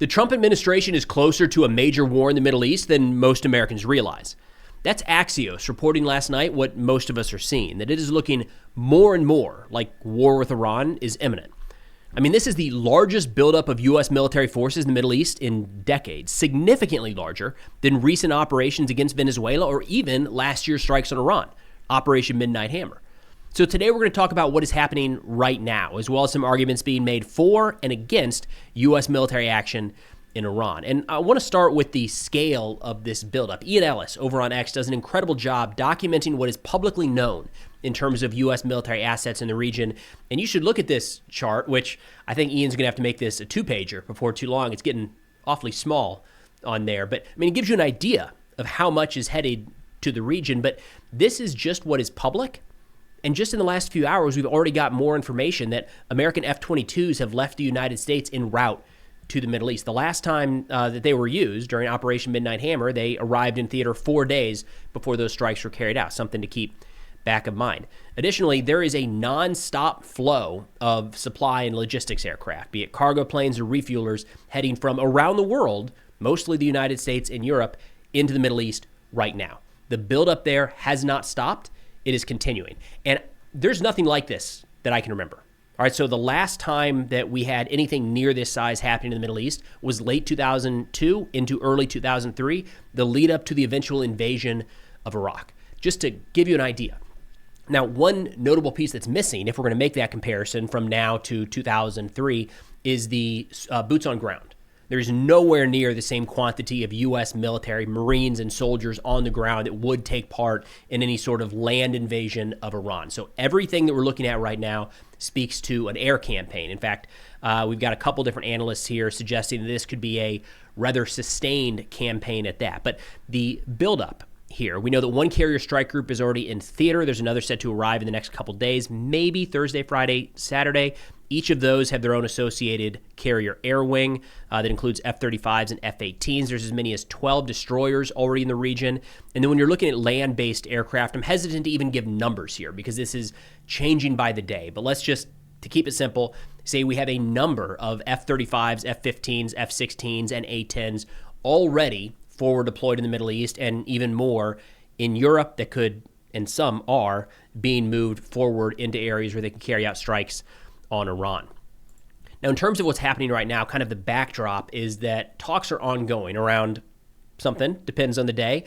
The Trump administration is closer to a major war in the Middle East than most Americans realize. That's Axios reporting last night what most of us are seeing, that it is looking more and more like war with Iran is imminent. I mean, this is the largest buildup of U.S. military forces in the Middle East in decades, significantly larger than recent operations against Venezuela or even last year's strikes on Iran, Operation Midnight Hammer. So today we're going to talk about what is happening right now, as well as some arguments being made for and against U.S. military action in Iran. And I want to start with the scale of this buildup. Ian Ellis over on X does an incredible job documenting what is publicly known in terms of U.S. military assets in the region. And you should look at this chart, which I think Ian's going to have to make this a two-pager before too long. It's getting awfully small on there. But, I mean, it gives you an idea of how much is headed to the region. But this is just what is public. And just in the last few hours, we've already got more information that American F-22s have left the United States en route to the Middle East. The last time that they were used during Operation Midnight Hammer, they arrived in theater 4 days before those strikes were carried out, something to keep back of mind. Additionally, there is a nonstop flow of supply and logistics aircraft, be it cargo planes or refuelers, heading from around the world, mostly the United States and Europe, into the Middle East right now. The buildup there has not stopped. It is continuing. And there's nothing like this that I can remember. All right, so the last time that we had anything near this size happening in the Middle East was late 2002 into early 2003, the lead up to the eventual invasion of Iraq. Just to give you an idea. Now, one notable piece that's missing, if we're going to make that comparison from now to 2003, is the boots on ground. There's nowhere near the same quantity of U.S. military, Marines, and soldiers on the ground that would take part in any sort of land invasion of Iran. So everything that we're looking at right now speaks to an air campaign. In fact, we've got a couple different analysts here suggesting that this could be a rather sustained campaign at that. But the buildup here, we know that one carrier strike group is already in theater. There's another set to arrive in the next couple days, maybe Thursday, Friday, Saturday. Each of those have their own associated carrier air wing that includes F-35s and F-18s. There's as many as 12 destroyers already in the region. And then when you're looking at land-based aircraft, I'm hesitant to even give numbers here because this is changing by the day. But let's just, to keep it simple, say we have a number of F-35s, F-15s, F-16s, and A-10s already forward deployed in the Middle East, and even more in Europe that could, and some are, being moved forward into areas where they can carry out strikes on Iran. Now, in terms of what's happening right now, kind of the backdrop is that talks are ongoing around something, depends on the day,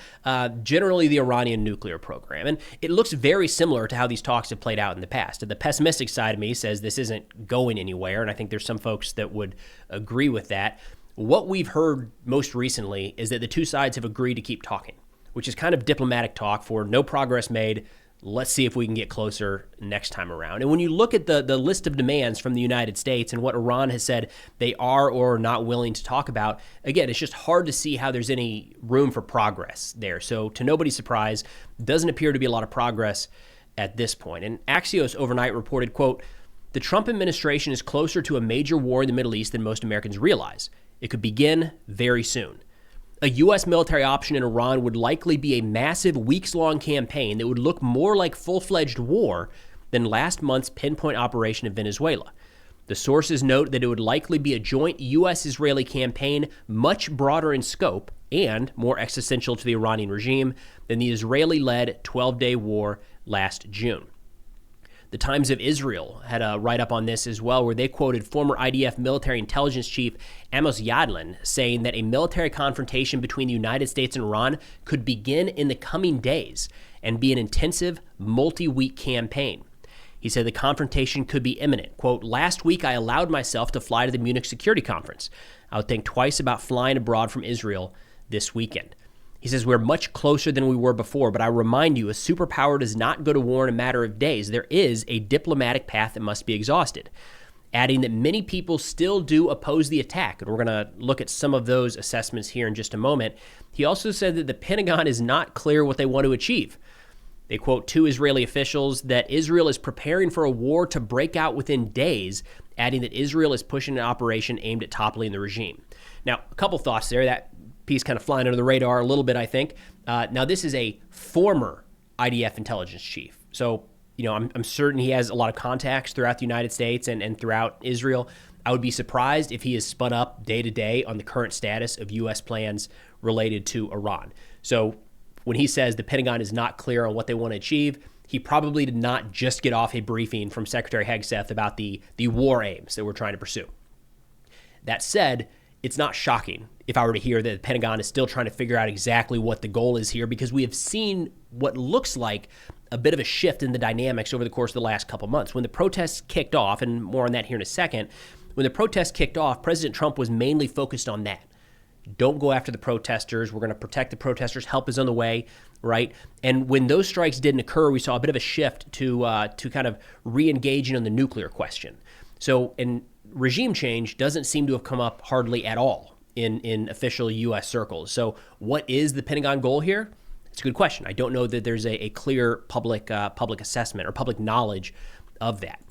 generally the Iranian nuclear program. And it looks very similar to how these talks have played out in the past. The pessimistic side of me says this isn't going anywhere, and I think there's some folks that would agree with that. What we've heard most recently is that the two sides have agreed to keep talking, which is kind of diplomatic talk for no progress made. Let's see if we can get closer next time around. And when you look at the list of demands from the United States and what Iran has said they are or are not willing to talk about, again, it's just hard to see how there's any room for progress there. So to nobody's surprise, doesn't appear to be a lot of progress at this point. And Axios overnight reported, quote, "The Trump administration is closer to a major war in the Middle East than most Americans realize. It could begin very soon. A U.S. military option in Iran would likely be a massive weeks-long campaign that would look more like full-fledged war than last month's pinpoint operation in Venezuela. The sources note that it would likely be a joint U.S.-Israeli campaign much broader in scope and more existential to the Iranian regime than the Israeli-led 12-day war last June." The Times of Israel had a write-up on this as well, where they quoted former IDF military intelligence chief Amos Yadlin saying that a military confrontation between the United States and Iran could begin in the coming days and be an intensive, multi-week campaign. He said the confrontation could be imminent. Quote, "Last week I allowed myself to fly to the Munich Security Conference. I would think twice about flying abroad from Israel this weekend." He says, "We're much closer than we were before, but I remind you, a superpower does not go to war in a matter of days. There is a diplomatic path that must be exhausted." Adding that many people still do oppose the attack, and we're going to look at some of those assessments here in just a moment. He also said that the Pentagon is not clear what they want to achieve. They quote two Israeli officials that Israel is preparing for a war to break out within days, adding that Israel is pushing an operation aimed at toppling the regime. Now, a couple thoughts there. That piece kind of flying under the radar a little bit, I think. Now, this is a former IDF intelligence chief. So, I'm certain he has a lot of contacts throughout the United States and throughout Israel. I would be surprised if he is spun up day to day on the current status of U.S. plans related to Iran. So when he says the Pentagon is not clear on what they want to achieve, he probably did not just get off a briefing from Secretary Hegseth about the war aims that we're trying to pursue. That said, it's not shocking if I were to hear that the Pentagon is still trying to figure out exactly what the goal is here, because we have seen what looks like a bit of a shift in the dynamics over the course of the last couple months. When the protests kicked off, and more on that here in a second, when the protests kicked off, President Trump was mainly focused on that. Don't go after the protesters. We're going to protect the protesters. Help is on the way, right? And when those strikes didn't occur, we saw a bit of a shift to kind of re-engaging on the nuclear question. So, and regime change doesn't seem to have come up hardly at all in official U.S. circles. So what is the Pentagon goal here? It's a good question. I don't know that there's a clear public assessment or public knowledge of that.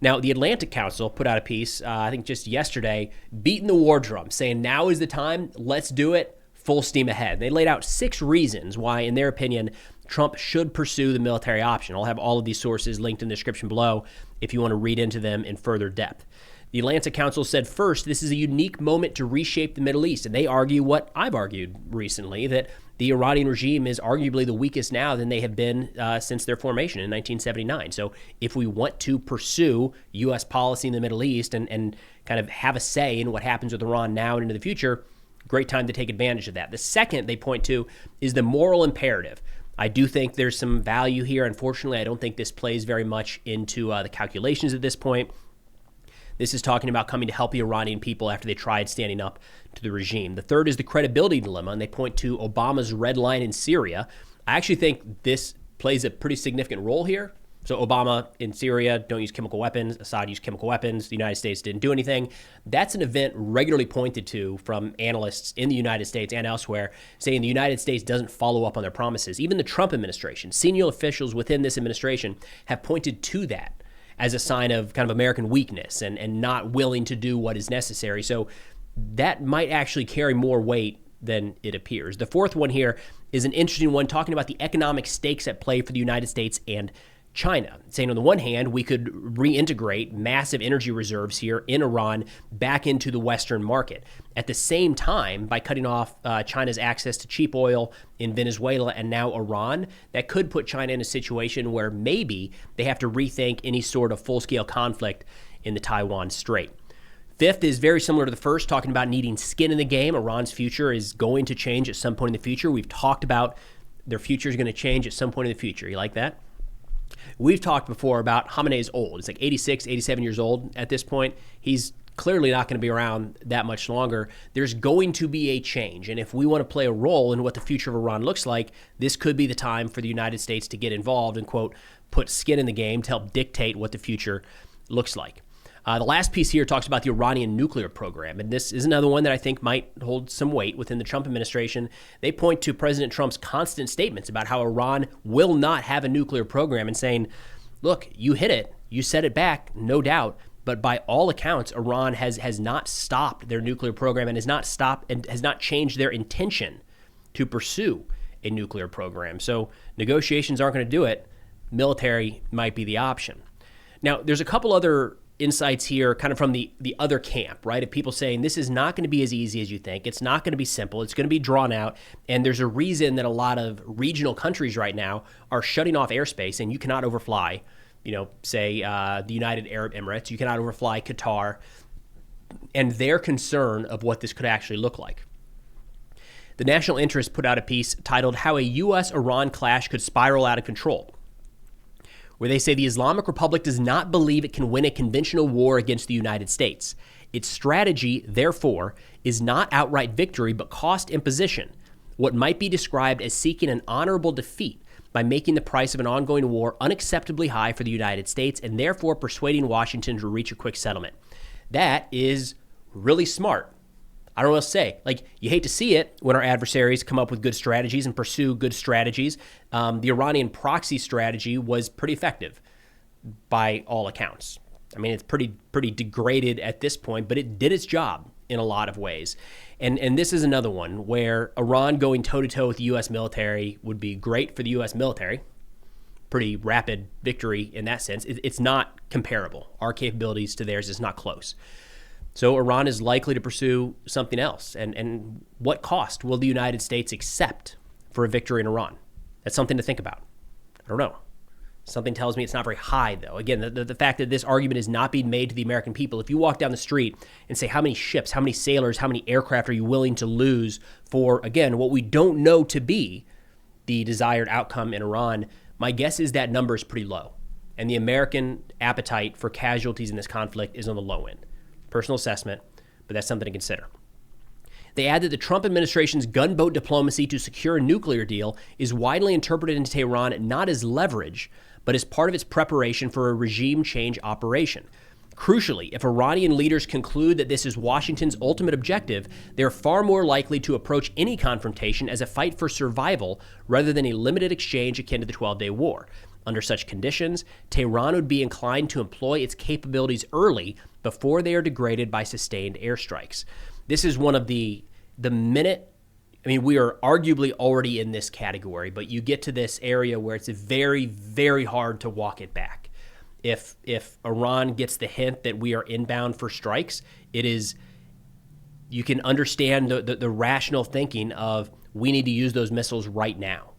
Now, the Atlantic Council put out a piece, I think just yesterday, beating the war drum, saying now is the time, let's do it, full steam ahead. They laid out 6 reasons why, in their opinion, Trump should pursue the military option. I'll have all of these sources linked in the description below if you want to read into them in further depth. The Atlantic Council said, first, this is a unique moment to reshape the Middle East. And they argue what I've argued recently, that the Iranian regime is arguably the weakest now than they have been since their formation in 1979. So if we want to pursue U.S. policy in the Middle East and kind of have a say in what happens with Iran now and into the future, great time to take advantage of that. The second they point to is the moral imperative. I do think there's some value here. Unfortunately, I don't think this plays very much into the calculations at this point. This is talking about coming to help the Iranian people after they tried standing up to the regime. The third is the credibility dilemma, and they point to Obama's red line in Syria. I actually think this plays a pretty significant role here. So Obama in Syria, don't use chemical weapons. Assad used chemical weapons. The United States didn't do anything. That's an event regularly pointed to from analysts in the United States and elsewhere, saying the United States doesn't follow up on their promises. Even the Trump administration, senior officials within this administration have pointed to that as a sign of kind of American weakness and not willing to do what is necessary. So that might actually carry more weight than it appears. The fourth one here is an interesting one, talking about the economic stakes at play for the United States and China, saying on the one hand, we could reintegrate massive energy reserves here in Iran back into the Western market. At the same time, by cutting off China's access to cheap oil in Venezuela and now Iran, that could put China in a situation where maybe they have to rethink any sort of full-scale conflict in the Taiwan Strait. Fifth is very similar to the first, talking about needing skin in the game. Iran's future is going to change at some point in the future. We've talked about their future is going to change at some point in the future. You like that? We've talked before about Khamenei's old. It's like 86, 87 years old at this point. He's clearly not going to be around that much longer. There's going to be a change. And if we want to play a role in what the future of Iran looks like, this could be the time for the United States to get involved and, quote, put skin in the game to help dictate what the future looks like. The last piece here talks about the Iranian nuclear program, and this is another one that I think might hold some weight within the Trump administration. They point to President Trump's constant statements about how Iran will not have a nuclear program and saying, look, you hit it, you set it back, no doubt, but by all accounts, Iran has not stopped their nuclear program and has not changed their intention to pursue a nuclear program. So negotiations aren't going to do it. Military might be the option. Now, there's a couple other insights here kind of from the other camp, right? Of people saying this is not going to be as easy as you think. It's not going to be simple. It's going to be drawn out. And there's a reason that a lot of regional countries right now are shutting off airspace, and you cannot overfly, say the United Arab Emirates. You cannot overfly Qatar, and their concern of what this could actually look like. The National Interest put out a piece titled How a U.S.-Iran Clash Could Spiral Out of Control, where they say the Islamic Republic does not believe it can win a conventional war against the United States. Its strategy, therefore, is not outright victory, but cost imposition, what might be described as seeking an honorable defeat by making the price of an ongoing war unacceptably high for the United States and therefore persuading Washington to reach a quick settlement. That is really smart. I don't know what else to say. Like, you hate to see it when our adversaries come up with good strategies and pursue good strategies. The Iranian proxy strategy was pretty effective by all accounts. I mean, it's pretty degraded at this point, but it did its job in a lot of ways. And this is another one where Iran going toe-to-toe with the U.S. military would be great for the U.S. military. Pretty rapid victory in that sense. It's not comparable. Our capabilities to theirs is not close. So Iran is likely to pursue something else. And what cost will the United States accept for a victory in Iran? That's something to think about. I don't know. Something tells me it's not very high, though. Again, the fact that this argument is not being made to the American people. If you walk down the street and say, how many ships, how many sailors, how many aircraft are you willing to lose for, again, what we don't know to be the desired outcome in Iran, my guess is that number is pretty low. And the American appetite for casualties in this conflict is on the low end. Personal assessment, but that's something to consider. They add that the Trump administration's gunboat diplomacy to secure a nuclear deal is widely interpreted in Tehran not as leverage, but as part of its preparation for a regime change operation. Crucially, if Iranian leaders conclude that this is Washington's ultimate objective, they're far more likely to approach any confrontation as a fight for survival rather than a limited exchange akin to the 12-day war. Under such conditions, Tehran would be inclined to employ its capabilities early before they are degraded by sustained airstrikes. This is one of the minute, we are arguably already in this category, but you get to this area where it's very, very hard to walk it back. If Iran gets the hint that we are inbound for strikes, you can understand the rational thinking of we need to use those missiles right now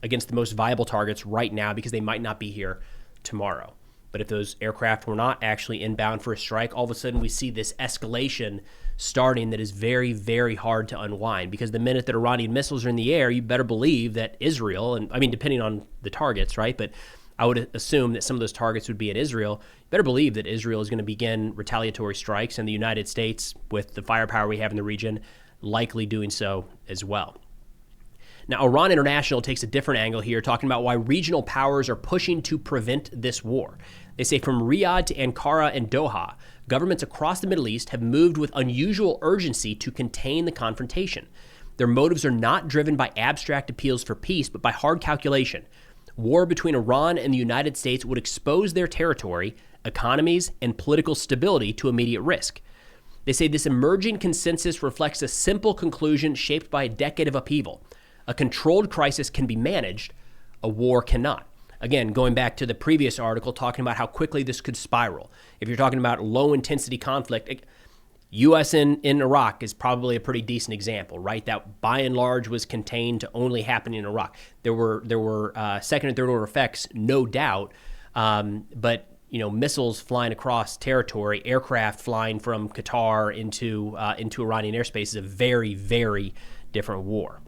against the most viable targets right now because they might not be here tomorrow. But if those aircraft were not actually inbound for a strike, all of a sudden we see this escalation starting that is very, very hard to unwind, because the minute that Iranian missiles are in the air, you better believe that Israel, and depending on the targets, right? But I would assume that some of those targets would be in Israel. You better believe that Israel is going to begin retaliatory strikes, and the United States, with the firepower we have in the region, likely doing so as well. Now, Iran International takes a different angle here, talking about why regional powers are pushing to prevent this war. They say from Riyadh to Ankara and Doha, governments across the Middle East have moved with unusual urgency to contain the confrontation. Their motives are not driven by abstract appeals for peace, but by hard calculation. War between Iran and the United States would expose their territory, economies, and political stability to immediate risk. They say this emerging consensus reflects a simple conclusion shaped by a decade of upheaval. A controlled crisis can be managed, a war cannot. Again, going back to the previous article, talking about how quickly this could spiral. If you're talking about low-intensity conflict, U.S. in Iraq is probably a pretty decent example, right? That by and large was contained to only happening in Iraq. There were second and third order effects, no doubt, but missiles flying across territory, aircraft flying from Qatar into Iranian airspace is a very, very different war.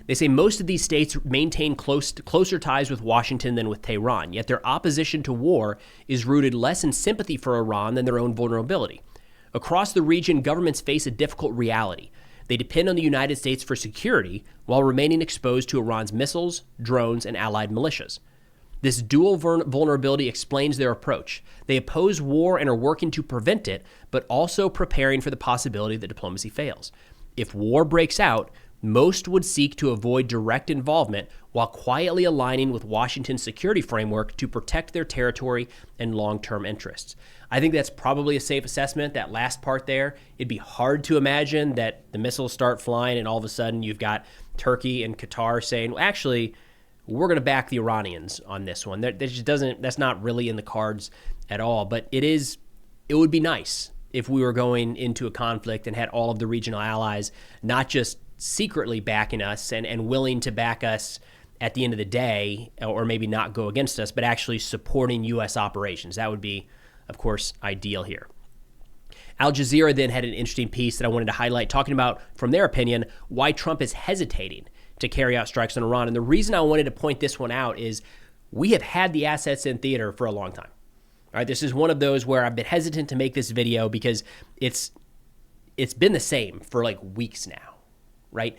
They say most of these states maintain closer ties with Washington than with Tehran, yet their opposition to war is rooted less in sympathy for Iran than their own vulnerability. Across the region, governments face a difficult reality. They depend on the United States for security while remaining exposed to Iran's missiles, drones, and allied militias. This dual vulnerability explains their approach. They oppose war and are working to prevent it, but also preparing for the possibility that diplomacy fails. If war breaks out, most would seek to avoid direct involvement while quietly aligning with Washington's security framework to protect their territory and long-term interests. I think that's probably a safe assessment, that last part there. It'd be hard to imagine that the missiles start flying and all of a sudden you've got Turkey and Qatar saying, well, actually, we're going to back the Iranians on this one. That's not really in the cards at all, but it would be nice if we were going into a conflict and had all of the regional allies not just secretly backing us and willing to back us at the end of the day, or maybe not go against us, but actually supporting U.S. operations. That would be, of course, ideal here. Al Jazeera then had an interesting piece that I wanted to highlight, talking about, from their opinion, why Trump is hesitating to carry out strikes on Iran. And the reason I wanted to point this one out is we have had the assets in theater for a long time. All right, this is one of those where I've been hesitant to make this video because it's been the same for like weeks now. Right?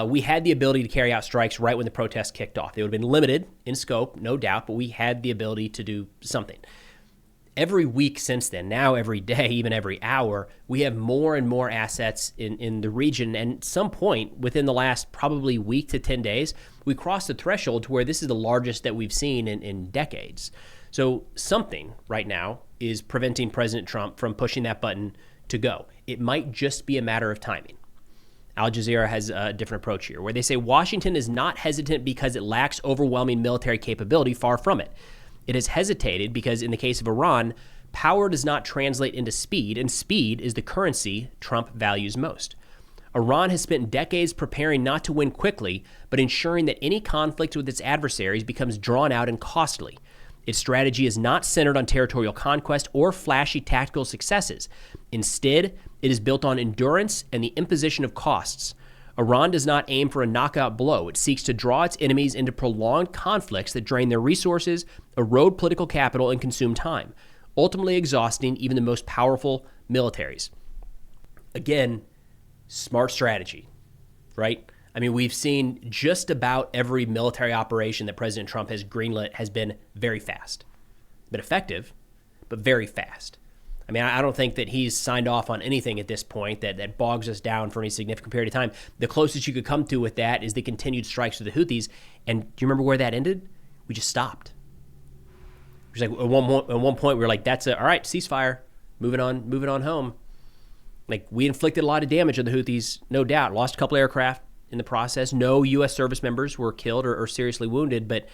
We had the ability to carry out strikes right when the protests kicked off. They would have been limited in scope, no doubt, but we had the ability to do something. Every week since then, now every day, even every hour, we have more and more assets in the region. And at some point within the last probably week to 10 days, we crossed the threshold to where this is the largest that we've seen in decades. So something right now is preventing President Trump from pushing that button to go. It might just be a matter of timing. Al Jazeera has a different approach here, where they say Washington is not hesitant because it lacks overwhelming military capability. Far from it. It has hesitated because, in the case of Iran, Power does not translate into speed, and speed is the currency Trump values most. Iran has spent decades preparing not to win quickly, but ensuring that any conflict with its adversaries becomes drawn out and costly. Its strategy is not centered on territorial conquest or flashy tactical successes. Instead, it is built on endurance and the imposition of costs. Iran does not aim for a knockout blow. It seeks to draw its enemies into prolonged conflicts that drain their resources, erode political capital, and consume time, ultimately exhausting even the most powerful militaries. Again, smart strategy, right? I mean, we've seen just about every military operation that President Trump has greenlit has been very fast. Been effective, but very fast. I mean, I don't think that he's signed off on anything at this point that bogs us down for any significant period of time. The closest you could come to with that is the continued strikes with the Houthis. And do you remember where that ended? We just stopped. It was like at one point we were like, all right, ceasefire, moving on home. Like, we inflicted a lot of damage on the Houthis, no doubt. Lost a couple aircraft in the process. No U.S. service members were killed or seriously wounded, but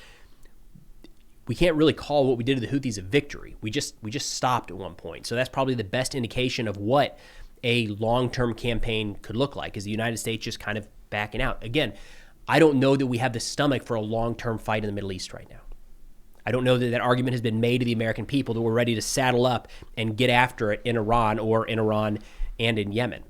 we can't really call what we did to the Houthis a victory. We just stopped at one point. So that's probably the best indication of what a long-term campaign could look like, is the United States just kind of backing out. Again, I don't know that we have the stomach for a long-term fight in the Middle East right now. I don't know that that argument has been made to the American people that we're ready to saddle up and get after it in Iran and in Yemen.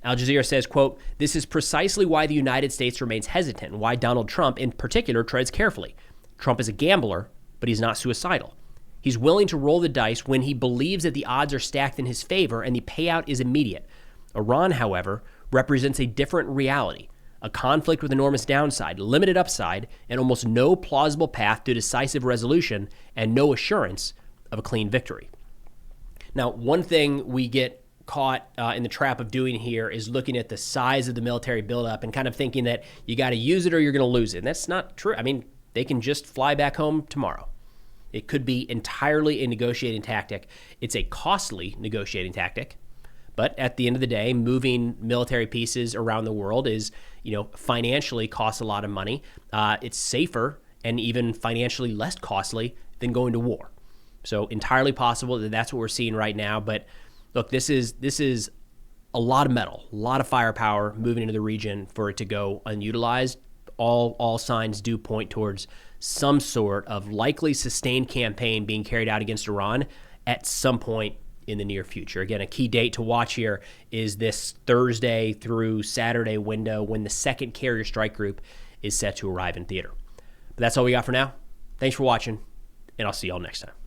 Al Jazeera says, quote, "This is precisely why the United States remains hesitant and why Donald Trump in particular treads carefully. Trump is a gambler, but he's not suicidal. He's willing to roll the dice when he believes that the odds are stacked in his favor and the payout is immediate. Iran, however, represents a different reality, a conflict with enormous downside, limited upside, and almost no plausible path to decisive resolution and no assurance of a clean victory." Now, one thing we get caught in the trap of doing here is looking at the size of the military buildup and kind of thinking that you got to use it or you're going to lose it. And that's not true. I mean, they can just fly back home tomorrow. It could be entirely a negotiating tactic. It's a costly negotiating tactic. But at the end of the day, moving military pieces around the world is, financially costs a lot of money. It's safer and even financially less costly than going to war. So entirely possible that that's what we're seeing right now. But look, this is a lot of metal, a lot of firepower moving into the region for it to go unutilized. All signs do point towards some sort of likely sustained campaign being carried out against Iran at some point in the near future. Again, a key date to watch here is this Thursday through Saturday window when the second carrier strike group is set to arrive in theater. But that's all we got for now. Thanks for watching, and I'll see y'all next time.